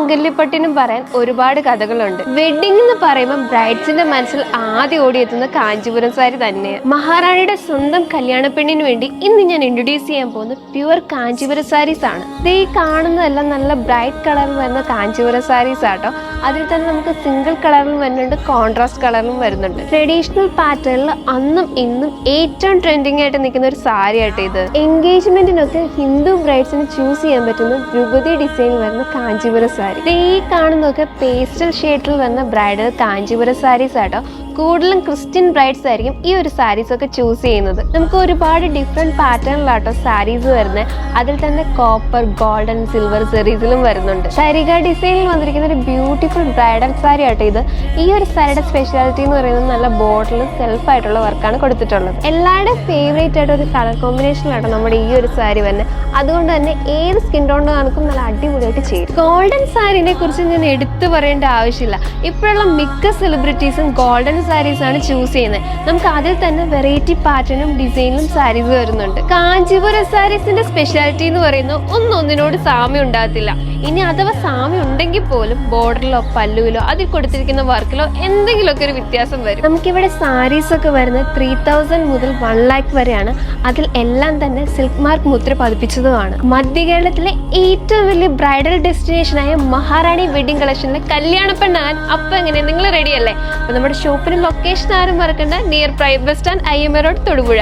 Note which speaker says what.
Speaker 1: മംഗല്യപ്പട്ടിനും പറയാൻ ഒരുപാട് കഥകളുണ്ട്. വെഡിങ് എന്ന് പറയുമ്പോൾ ബ്രൈഡ്സിന്റെ മനസ്സിൽ ആദ്യം ഓടിയെത്തുന്ന കാഞ്ചീപുരം സാരി തന്നെയാണ്. മഹാറാണിയുടെ സ്വന്തം കല്യാണ പെണ്ണിന് വേണ്ടി ഇന്ന് ഞാൻ ഇൻട്രൊഡ്യൂസ് ചെയ്യാൻ പോകുന്നത് പ്യുവർ കാഞ്ചീപുരം സാരീസ് ആണ്. ഈ കാണുന്നതെല്ലാം നല്ല ബ്രൈറ്റ് കളറിൽ വരുന്ന കാഞ്ചീപുരം സാരീസ് ആട്ടോ. അതിൽ തന്നെ നമുക്ക് സിംഗിൾ കളറിലും വരുന്നുണ്ട്, കോൺട്രാസ്റ്റ് കളറിലും വരുന്നുണ്ട്. ട്രഡീഷണൽ പാറ്റേണിൽ അന്നും ഇന്നും ഏറ്റവും ട്രെൻഡിങ് ആയിട്ട് നിൽക്കുന്ന ഒരു സാരി ആയിട്ട് ഇത്. എൻഗേജ്മെന്റിനൊക്കെ ഹിന്ദു ബ്രൈഡ്സിന് ചൂസ് ചെയ്യാൻ പറ്റുന്ന ദ്രുപതി ഡിസൈനിൽ വരുന്ന കാഞ്ചീപുരം സാരി. ഈ കാണുന്നതൊക്കെ പേസ്റ്റൽ ഷെയ്ഡിൽ വരുന്ന ബ്രൈഡൽ കാഞ്ചീപുരം സാരീസ് ആട്ടോ. കൂടുതലും ക്രിസ്ത്യൻ ബ്രൈഡ്സ് ആയിരിക്കും ഈ ഒരു സാരീസ് ഒക്കെ ചൂസ് ചെയ്യുന്നത്. നമുക്ക് ഒരുപാട് ഡിഫറെന്റ് പാറ്റേണിലാട്ടോ സാരീസ് വരുന്നത്. അതിൽ തന്നെ കോപ്പർ, ഗോൾഡൻ, സിൽവർ സെറീസിലും വരുന്നുണ്ട്. സരിക ഡിസൈനിൽ വന്നിരിക്കുന്ന ഒരു ബ്യൂട്ടിഫുൾ ബ്രൈഡൽ സാരി ആട്ടോ ഇത്. ഈ ഒരു സാരിയുടെ സ്പെഷ്യാലിറ്റി എന്ന് പറയുന്നത് നല്ല ബോർഡറിൽ സെൽഫ് ആയിട്ടുള്ള വർക്കാണ് കൊടുത്തിട്ടുള്ളത്. എല്ലാവരുടെയും ഫേവറേറ്റ് ആയിട്ട് ഒരു കളർ കോമ്പിനേഷനിലാട്ടോ നമ്മുടെ ഈ ഒരു സാരി വരുന്നത്. അതുകൊണ്ട് തന്നെ ഏത് സ്കിൻ ടോണിനും നല്ല അടിപൊളിയായിട്ട് ചെയ്യും. ഗോൾഡൻ സാരിനെ കുറിച്ച് ഞാൻ എടുത്തു പറയേണ്ട ആവശ്യമില്ല. ഇപ്പോഴുള്ള മിക്ക സെലിബ്രിറ്റീസും ഗോൾഡൻ സാരീസ് ആണ് ചൂസ് ചെയ്യുന്നത്. നമുക്ക് അതിൽ തന്നെ വെറൈറ്റി പാറ്റേണും ഡിസൈനിലും സാരീസ് വരുന്നുണ്ട്. കാഞ്ചീപുരം സാരീസിന്റെ സ്പെഷ്യാലിറ്റി എന്ന് പറയുന്നത് ഒന്നൊന്നിനോട് സാമ്യം ഉണ്ടാകത്തില്ല. ഇനി അഥവാ സാമ്യം ഉണ്ടെങ്കിൽ പോലും ബോർഡറിലോ പല്ലുവിലോ അതിൽ കൊടുത്തിരിക്കുന്ന വർക്കിലോ എന്തെങ്കിലുമൊക്കെ ഒരു വ്യത്യാസം വരും. നമുക്കിവിടെ സാരീസ് ഒക്കെ വരുന്നത് 3000 മുതൽ 1 lakh വരെയാണ്. അതിൽ എല്ലാം തന്നെ സിൽക്ക് മാർക്ക് മുദ്ര പതിപ്പിച്ചതുമാണ്. മധ്യ കേരളത്തിലെ ഏറ്റവും വലിയ ബ്രൈഡൽ ഡെസ്റ്റിനേഷനായ മഹാറാണി വെഡിങ് കളക്ഷനിലെ കല്യാണ പെണ്ണാൻ അപ്പം എങ്ങനെ നിങ്ങൾ റെഡിയല്ലേ? അപ്പൊ നമ്മുടെ ഷോപ്പിന് ലൊക്കേഷൻ ആരും മറക്കണ്ട. Near private bus stand, IMA road, Thodupuzha.